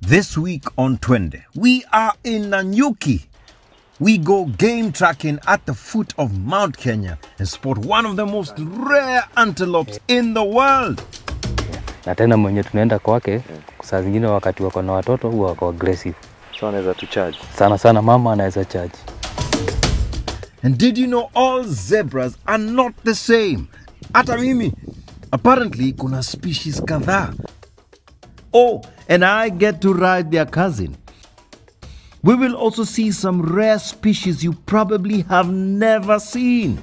This week on Twende, we are in Nanyuki. We go game tracking at the foot of Mount Kenya and spot one of the most rare antelopes in the world. Na tena mwenye tunaenda kwake, saa zingine wakati wako na watoto huwa wako aggressive. So anaweza tu charge. Sana mama anaweza charge. And did you know all zebras are not the same? Hata mimi. Apparently, kuna species kadhaa. Oh, and I get to ride their cousin. We will also see some rare species you probably have never seen.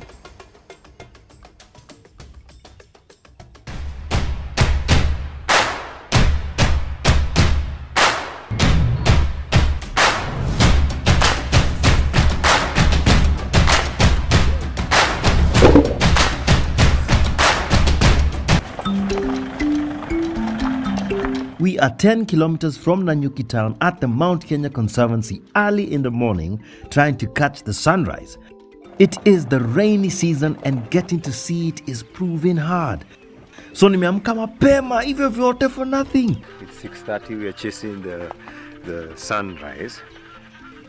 We are 10 kilometers from Nanyuki town at the Mount Kenya Conservancy early in the morning trying to catch the sunrise. It is the rainy season and getting to see it is proving hard. So nimeamka mapema hivyo vyote for nothing. It's 6:30, we are chasing the sunrise.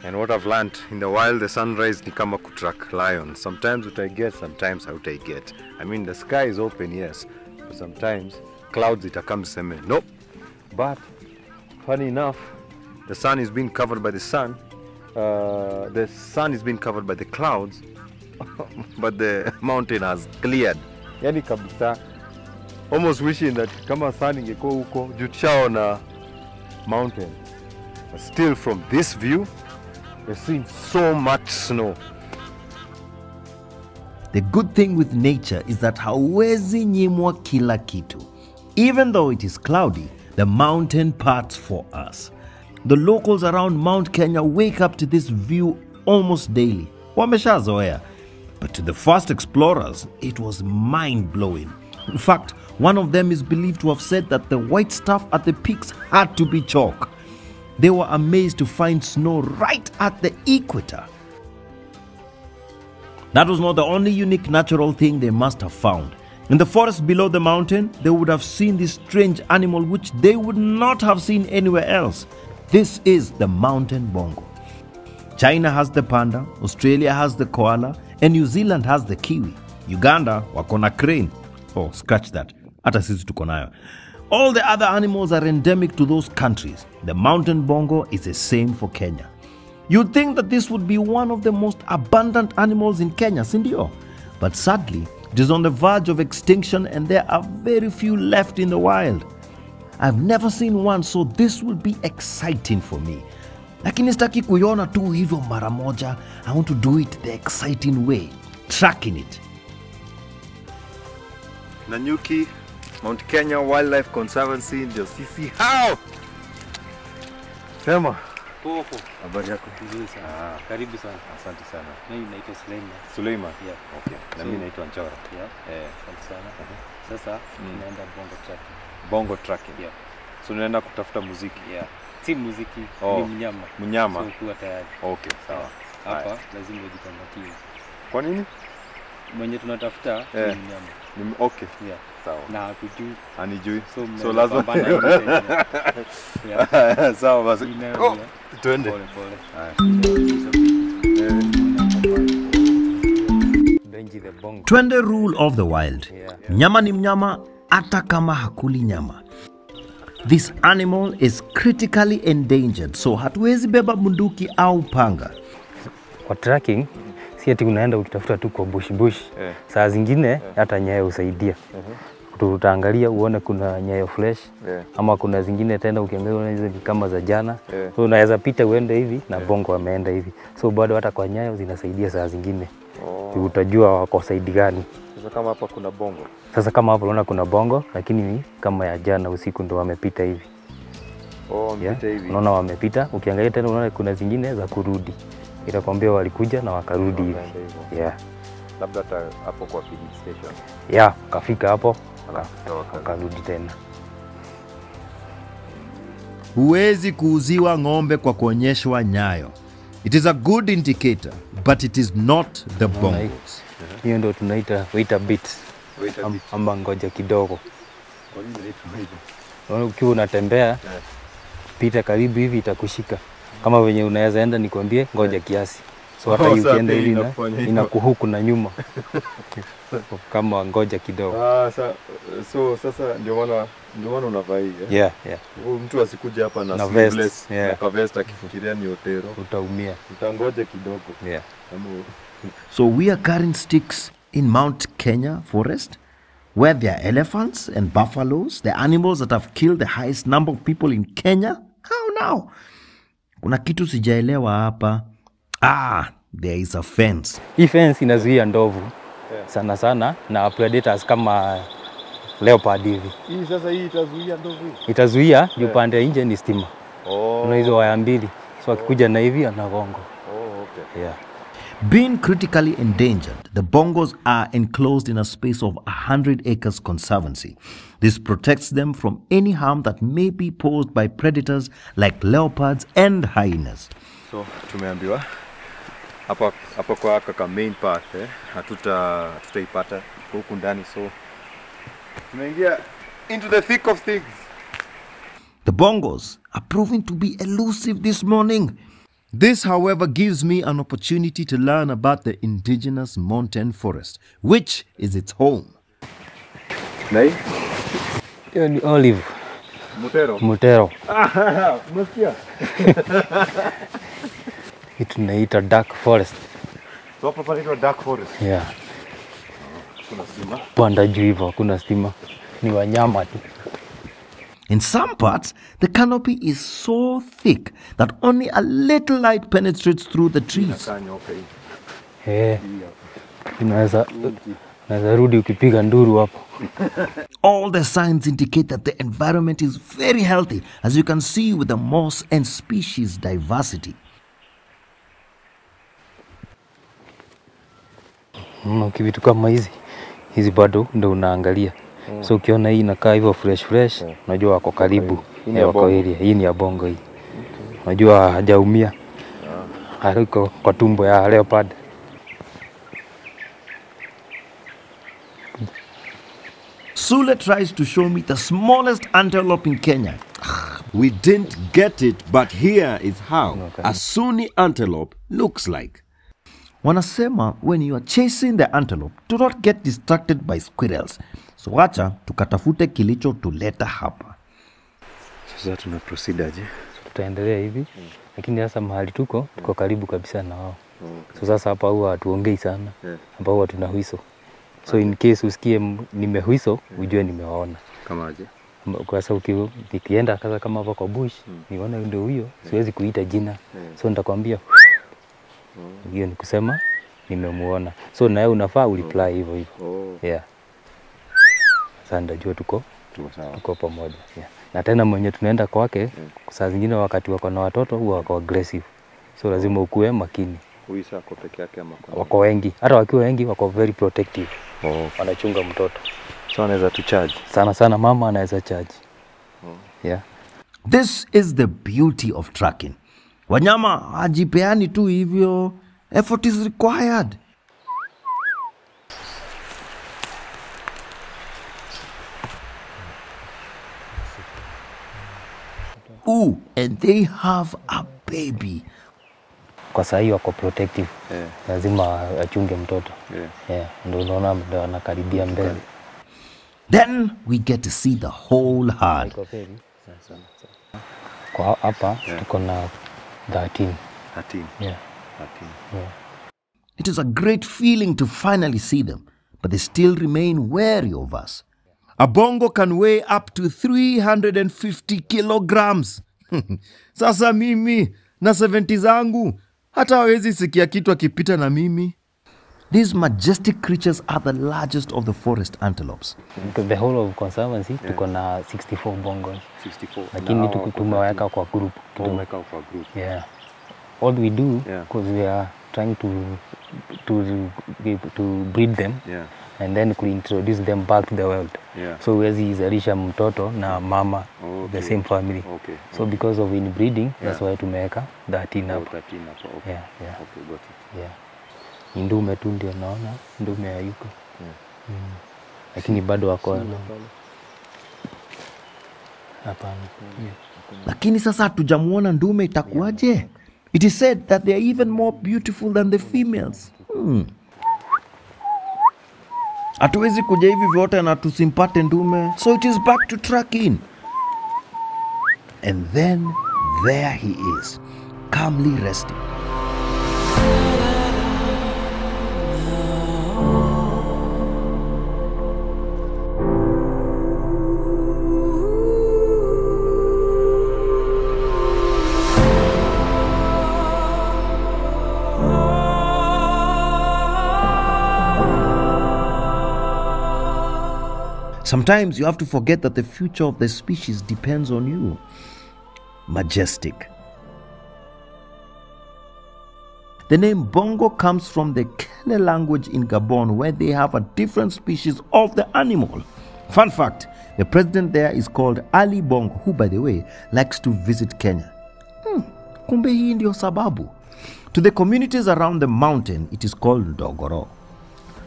And what I've learned, in the wild the sunrise ni kama kutrack lion. Sometimes what I get, sometimes out I get. I mean the sky is open, yes. But sometimes clouds itakam seme, nope. But funny enough, the sun is being covered by the sun. The sun is being covered by the clouds, but the mountain has cleared. Yani kabisa, almost wishing that kama sun ingekuwa huko juu tushaona mountain. But still from this view, we're seeing so much snow. The good thing with nature is that hauwezi nyimwa kila kitu. Even though it is cloudy, the mountain parts for us. The locals around Mount Kenya wake up to this view almost daily. Wameshazoea. But to the first explorers, it was mind-blowing. In fact, one of them is believed to have said that the white stuff at the peaks had to be chalk. They were amazed to find snow right at the equator. That was not the only unique natural thing they must have found. In the forest below the mountain, they would have seen this strange animal which they would not have seen anywhere else. This is the mountain bongo. China has the panda, Australia has the koala, and New Zealand has the kiwi. Uganda wako na crane. Oh, scratch that. Hata sisi tuko nayo. All the other animals are endemic to those countries. The mountain bongo is the same for Kenya. You'd think that this would be one of the most abundant animals in Kenya, sindio? But sadly, it is on the verge of extinction and there are very few left in the wild. I've never seen one, so this will be exciting for me. Lakini sitaki kuiona tu hivyo mara moja. I want to do it the exciting way, tracking it. Nanyuki, Mount Kenya Wildlife Conservancy ndio sisi hao. Sema. Popo. Habari yako? Nzuri sana. Karibu sana. Asante sana. Mimi naitwa Suleiman. Yeah. Okay. Na mimi naitwa Nchora. Yeah. Asante sana. Sasa tunaenda bongo tracking. Bongo tracking. Yeah. So unaenda kutafuta muziki. Yeah. Si muziki, ni mnyama. Mnyama. So kuwa tayari. Okay, sawa. Hapa lazima ujitangatie. Kwa nini? Mwenye tunatafuta ni mnyama. Okay. Yeah. Sawa. Na hakujui. Anijui. So lazima. Yeah. Sawa basi. Twende. Pole. Benji the bongo. Twende rule of the wild. Yeah. Mnyama ni mnyama hata kama hakuli nyama. This animal is critically endangered, so hatuwezi beba bunduki au panga. Kwa tracking, si ati unaenda ukitafuta tu kwa bush. Saa zingine hata nyayo usaidia. Tutaangalia uone kuna nyayo fresh ama kuna zingine tena ukiangalia hizo kama za jana. So unaweza pita uende hivi na bongo ameenda hivi. So bado hata kwa nyayo zinasaidia saa zingine. Utajua wako saidi gani. Sasa kama hapa kuna bongo. Sasa kama hapo unaona kuna bongo lakini kama ya jana usiku ndo wamepita hivi. Wamepita hivi. Unaona wamepita, ukiangalia tena unaona kuna zingine za kurudi. Itakwambia walikuja na wakarudi hivi. Yeah. Labda hapo kwa feeding station. Yeah, kafika hapo. Wakarudi tena. Huwezi kuuziwa ng'ombe kwa kuonyeshwa nyayo. It is a good indicator, but it is not the bongos. Hiyo ndio tunaita wait a bit. Amba ngoja kidogo. Kwa nini inaitwa hivyo? Ukiwa unatembea ukipita karibu hivi itakushika. Kama venye unaweza enda nikwambie ngoja kiasi. So hata ukienda hivi inakuhuku na nyuma. Kama ngoja kidogo. So sasa ndio maana unavaa hii. Yeah. Mtu asikuje hapa na sleeveless na kavest akifikiria ni hotero. Utaumia. Utangoje kidogo. Yeah. So we are carrying sticks in Mount Kenya forest, where there are elephants and buffaloes, the animals that have killed the highest number of people in Kenya. How now? Kuna kitu sijaelewa hapa. There is a fence. Hii fence inazuia ndovu sana sana na predators kama leopard hivi. Hii sasa hii itazuia ndovu. Itazuia upande nje ni stima. Una hizo waya mbili. So akikuja na hivi anagonga. Okay. Yeah. Being critically endangered, the bongos are enclosed in a space of 100 acres conservancy. This protects them from any harm that may be posed by predators like leopards and hyenas. So tumeambiwa hapa kwa kaka main path hatutaipata huku ndani, so tunaingia into the thick of things. The bongos are proving to be elusive this morning. This, however, gives me an opportunity to learn about the indigenous mountain forest, which is its home. Nai? Hiyo ni olive. Mutero. Umesikia? Hii tunaita dark forest. So hapa panaitwa dark forest. Yeah. Kuna stima. Panda juu hivyo hakuna stima. Ni wanyama tu. In some parts, the canopy is so thick that only a little light penetrates through the trees. Unaweza rudi ukipiga nduru hapo. All the signs indicate that the environment is very healthy, as you can see with the moss and species diversity. Kivitu kama hizi bado ndo unaangalia. So ukiona hii inakaa hivyo fresh, unajua wako karibu. Wako area. Hii ni ya bongo hii. Unajua hajaumia. Haiko kwa tumbo ya leopard. Sule tries to show me the smallest antelope in Kenya. We didn't get it, but here is how a Sunni antelope looks like. Wanasema, when you are chasing the antelope, do not get distracted by squirrels. So wacha tukatafute kilicho tuleta hapa. Sasa tuna proceed aje? Tutaendelea hivi. Lakini sasa mahali tuko karibu kabisa na wao. So sasa hapa huwa hatuongei sana. Hapa huwa tunahuiso. So in case usikie nimehuiso, ujue nimewaona. Kama aje? Kwa sababu nikienda kaza kama hapa kwa bush, nione ndio huyo, siwezi kuita jina. So nitakwambia hiyo ni kusema nimemuona. So na wewe unafaa ureply hivyo hivyo. Yeah. Sasa ndio tuko pamoja. Yeah. Na tena mwenye tunaenda kwake, saa zingine wakati wako na watoto huwa wako aggressive. So lazima ukue makini. Huyu sasa kwa peke yake ama kwa wako wengi. Hata wakiwa wengi wako very protective. Wanachunga mtoto. So anaweza tu charge. Sana mama anaweza charge. Yeah. This is the beauty of tracking. Wanyama hajipeani tu hivyo. Effort is required. Ooh, and they have a baby. Kwa sahi wako protective. Lazima achunge mtoto. Ndio unaona ndio anakaribia mbele. Then we get to see the whole herd. Kwa hapa tuko na 13. Yeah. It is a great feeling to finally see them, but they still remain wary of us. A bongo can weigh up to 350 kilograms. Sasa mimi na 70 zangu hata hawezi sikia kitu akipita na mimi. These majestic creatures are the largest of the forest antelopes. The whole of conservancy tuko na 64 bongos. 64. Lakini tumeweka kwa group. Yeah. All we do, because we are trying to breed them, and then to introduce them back to the world. So huwezi zalisha mtoto na mama, the same family. So because of inbreeding, that's why tumeweka 13 hapo. Yeah. Okay, got it. Yeah. Ndume tu ndio naona, ndume hayuko. Lakini bado wako. Hapana. Lakini sasa hatujamuona ndume, itakuwaje? It is said that they are even more beautiful than the females. Hatuwezi kuja hivi vyote na tusimpate ndume. So it is back to tracking. And then there he is, calmly resting. Sometimes you have to forget that the future of the species depends on you. Majestic. The name Bongo comes from the Kene language in Gabon, where they have a different species of the animal. Fun fact, the president there is called Ali Bongo, who, by the way, likes to visit Kenya. Kumbe hii ndio sababu. To the communities around the mountain, it is called Dogoro.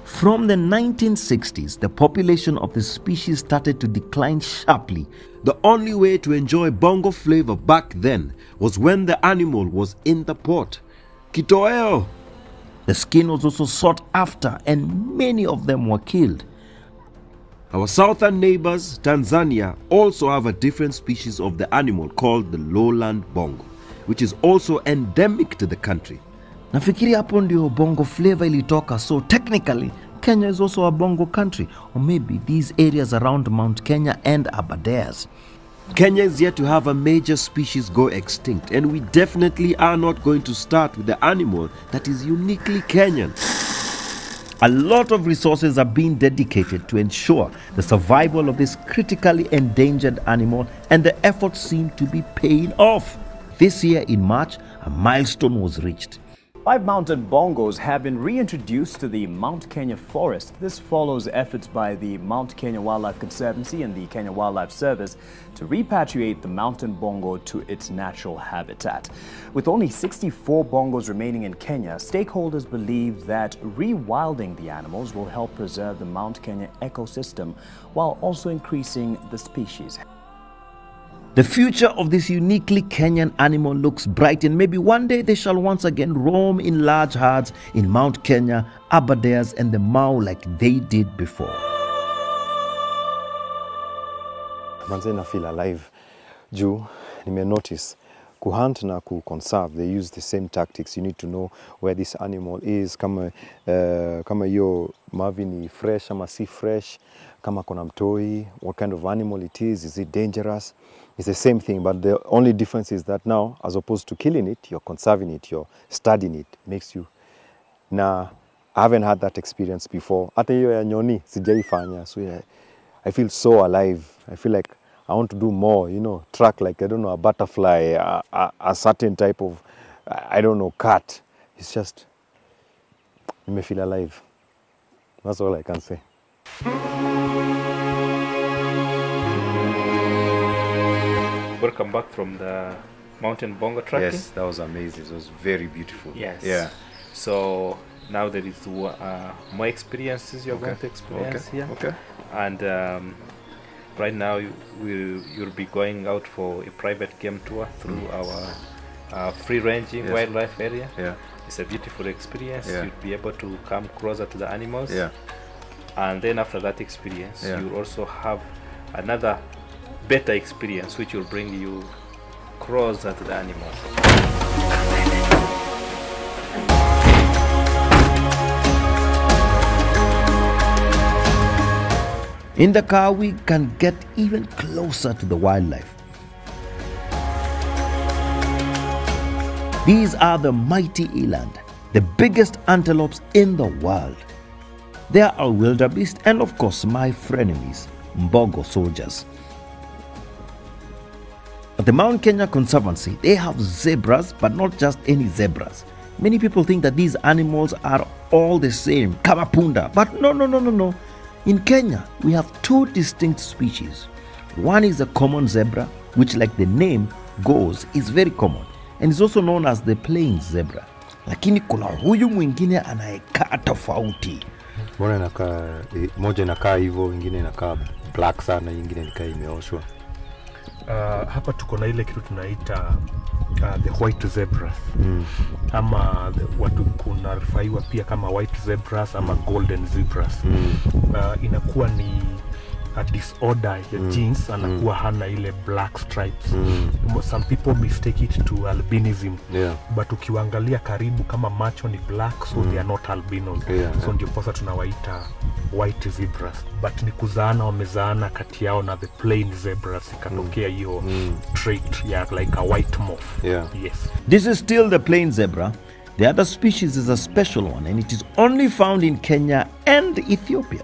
From the 1960s, the population of the species started to decline sharply. The only way to enjoy bongo flavor back then was when the animal was in the pot. Kitoweo! The skin was also sought after, and many of them were killed. Our southern neighbors, Tanzania, also have a different species of the animal called the lowland bongo, which is also endemic to the country. Nafikiri hapo ndio bongo flavor ilitoka, so technically Kenya is also a bongo country, or maybe these areas around Mount Kenya and Aberdares. Kenya is yet to have a major species go extinct, and we definitely are not going to start with the animal that is uniquely Kenyan. A lot of resources are being dedicated to ensure the survival of this critically endangered animal, and the efforts seem to be paying off. This year in March, a milestone was reached. 5 mountain bongos have been reintroduced to the Mount Kenya forest. This follows efforts by the Mount Kenya Wildlife Conservancy and the Kenya Wildlife Service to repatriate the mountain bongo to its natural habitat. With only 64 bongos remaining in Kenya, stakeholders believe that rewilding the animals will help preserve the Mount Kenya ecosystem while also increasing the species. The future of this uniquely Kenyan animal looks bright, and maybe one day they shall once again roam in large herds in Mount Kenya, Aberdares and the Mau like they did before. Manze na feel alive. Juu, nime notice, kuhunt na conserve, they use the same tactics. You need to know where this animal is, kama yo mavi ni fresh ama si fresh, kama kona mtoi, what kind of animal it is it dangerous? It's the same thing, but the only difference is that now, as opposed to killing it, you're conserving it, you're studying it, makes you. Now, I haven't had that experience before. Hata hiyo ya nyoni, sijaifanya. So yeah, I feel so alive. I feel like I want to do more, you know, track like, I don't know, a butterfly, a certain type of, I don't know, cat. It's just, you may feel alive. That's all I can say. Welcome back from the mountain bongo tracking. Yes, that was amazing. It was very beautiful. Yes. Yeah. So now there is more experiences you're going to experience here. Okay. And right now you'll be going out for a private game tour through our free-ranging wildlife area. Yeah. It's a beautiful experience. Yeah. You'll be able to come closer to the animals. Yeah. And then after that experience, you'll also have another better experience which will bring you closer to the animals. In the car, we can get even closer to the wildlife. These are the mighty eland, the biggest antelopes in the world. They are our wildebeest and of course my frenemies, Mbogo soldiers. At the Mount Kenya Conservancy, they have zebras, but not just any zebras. Many people think that these animals are all the same, Kamapunda, but no. In Kenya, we have 2 distinct species. One is a common zebra, which like the name goes, is very common, and is also known as the plain zebra. Lakini kuna huyu mwingine anayekaa tofauti. Mbona inakaa moja inakaa hivyo, ingine inakaa black sana, ingine inakaa imeoshwa. Hapa tuko na ile kitu tunaita the white zebras. Ama watu kuna rifaiwa pia kama white zebras ama golden zebras. Inakuwa ni a disorder ya genes, anakuwa hana ile black stripes. Some people mistake it to albinism, but ukiangalia karibu kama macho ni black, so they are not albinos. So ndio posa tunawaita white zebras, but ni kuzaana, wamezaana kati yao na the plain zebras, ikatokea hiyo trait ya like a white morph. Yes. This is still the plain zebra. The other species is a special one, and it is only found in Kenya and Ethiopia.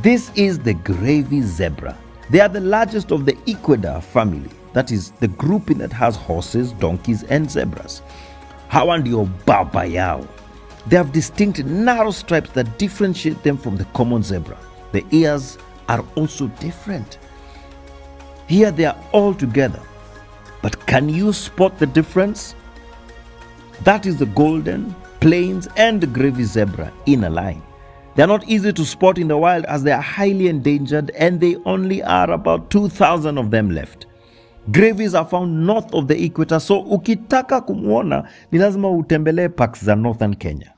This is the gravy zebra. They are the largest of the equidae family, that is the grouping that has horses, donkeys, and zebras. Hawa ndio baba yao. They have distinct narrow stripes that differentiate them from the common zebra. The ears are also different. Here they are all together. But can you spot the difference? That is the golden, plains, and the gravy zebra in a line. They are not easy to spot in the wild as they are highly endangered, and they only are about 2,000 of them left. Gravies are found north of the equator, so ukitaka kumuona ni lazima utembelee parks za northern Kenya.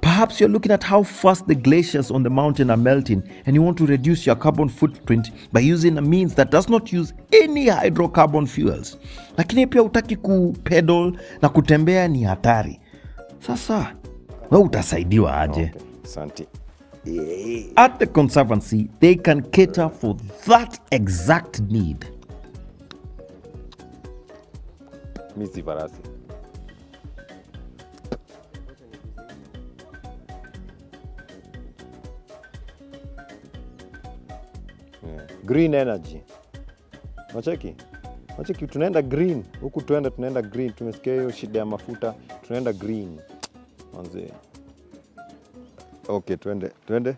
Perhaps you're looking at how fast the glaciers on the mountain are melting, and you want to reduce your carbon footprint by using a means that does not use any hydrocarbon fuels. Lakini pia utaki kupedal na kutembea ni hatari. Sasa, wewe utasaidiwa aje? Asante. At the Conservancy, they can cater for that exact need. Misi farasi. Green energy. Macheki tunaenda green. Huku tunaenda green. Tumesikia hiyo shida ya mafuta. Tunaenda green. Manze. Okay, twende.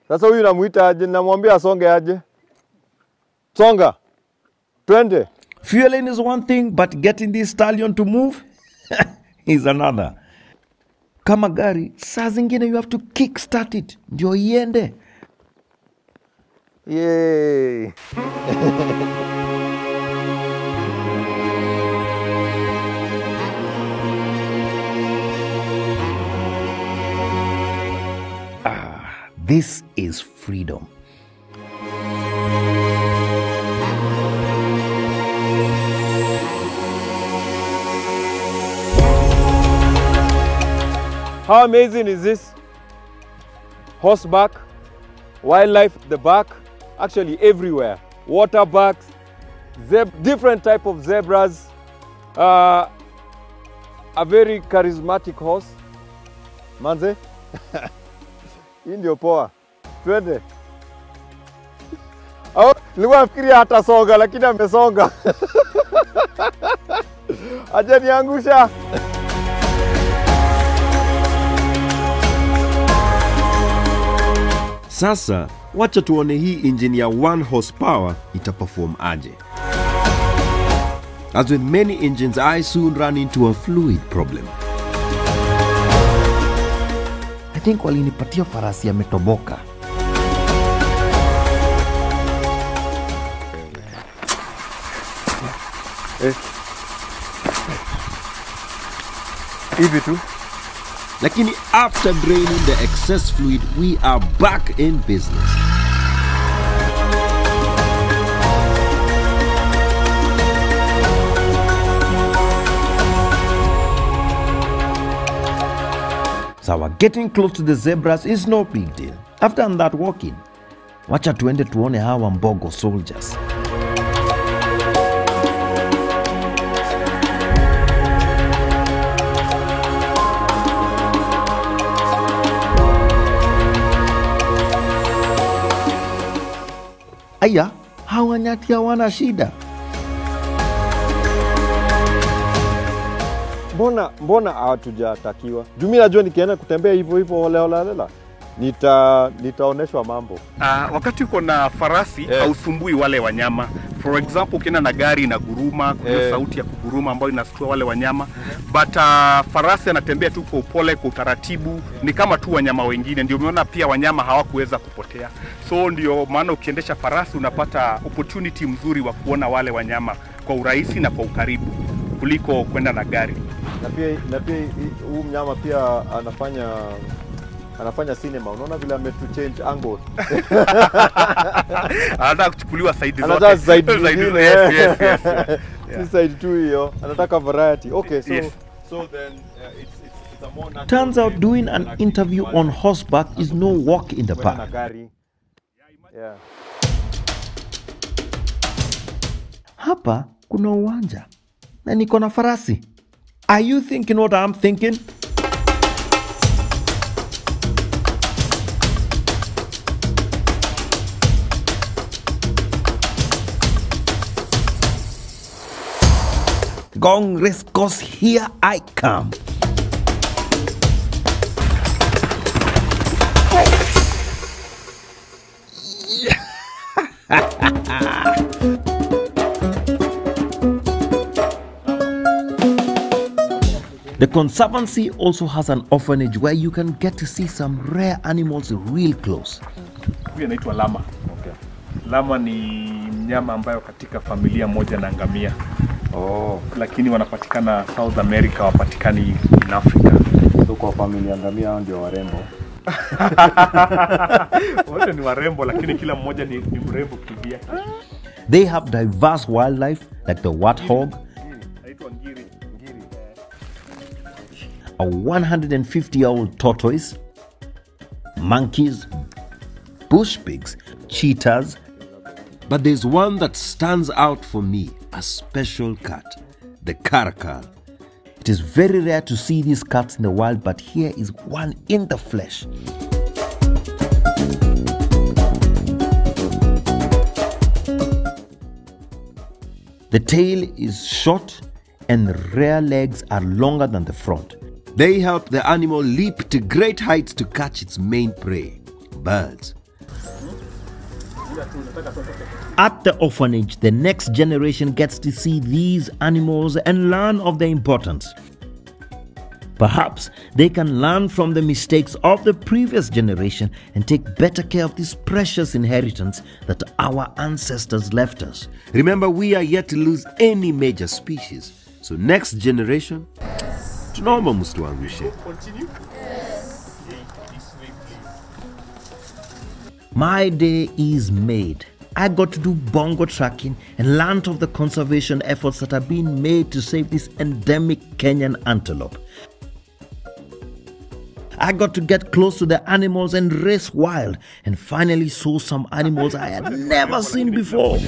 Sasa huyu namuita aje? Namwambia asonge aje? Songa. Twende. Fueling is one thing, but getting this stallion to move is another. Kama gari, saa zingine you have to kickstart it ndio iende. Yay! This is freedom. How amazing is this? Horseback, wildlife at the back, actually everywhere. Waterbacks, different type of zebras, a very charismatic horse. Manze, hii ndio poa. Twende. Nilikuwa nafikiria hata songa lakini amesonga. Aje niangusha. Sasa, wacha tuone hii engine ya 1 horsepower itaperform aje. As with many engines, I soon ran into a fluid problem. I think walinipatia farasi ametoboka. Hivi tu. Lakini after draining the excess fluid, we are back in business. So getting close to the zebras is no big deal. I've done that walking. Wacha tuende tuone hawa mbogo soldiers. Aya, hawa nyati hawana shida. Mbona hatujatakiwa? Juu mimi najua nikienda kutembea hivyo holela nitaoneshwa mambo. Wakati uko na farasi hausumbui wale wanyama. For example, ukienda na gari inaguruma, kuna sauti ya kuguruma ambayo inastua wale wanyama. But farasi anatembea tu kwa upole, kwa utaratibu, ni kama tu wanyama wengine. Ndio umeona pia wanyama hawakuweza kupotea. So ndio maana ukiendesha farasi unapata opportunity mzuri wa kuona wale wanyama kwa urahisi na kwa ukaribu kuliko kwenda na gari. Na pia huu mnyama pia anafanya cinema. Unaona vile change angle. Anataka kuchukuliwa side zote. Anataka side nyingine. Yes. Si side tu hiyo. Anataka variety. Okay, so Yes. so then it's a more natural. Turns out doing an interview on horseback is no walk in the Kwenda na park. gari. Yeah. Hapa kuna uwanja na niko na farasi. Are you thinking what I'm thinking? Gong race course, here I come. The Conservancy also has an orphanage where you can get to see some rare animals real close. Huyu anaitwa lama. Okay. Lama ni mnyama ambayo katika familia moja na ngamia. Oh, Lakini wanapatikana South America, wapatikani in Africa. so kwa familia ngamia hao ndio warembo. Wote ni warembo lakini kila mmoja ni mrembo kivia. They have diverse wildlife like the warthog, Anaitwa ngiri. a 150-year-old tortoise, monkeys, bush pigs, cheetahs. But there's one that stands out for me, a special cat, the caracal. It is very rare to see these cats in the wild, but here is one in the flesh. The tail is short and the rear legs are longer than the front. They help the animal leap to great heights to catch its main prey, birds. At the orphanage, the next generation gets to see these animals and learn of their importance. Perhaps they can learn from the mistakes of the previous generation and take better care of this precious inheritance that our ancestors left us. Remember, we are yet to lose any major species. So next generation, tunaomba msituangushe. Continue. My day is made. I got to do bongo tracking and learn of the conservation efforts that are being made to save this endemic Kenyan antelope. I got to get close to the animals and race wild and finally saw some animals I had never seen before.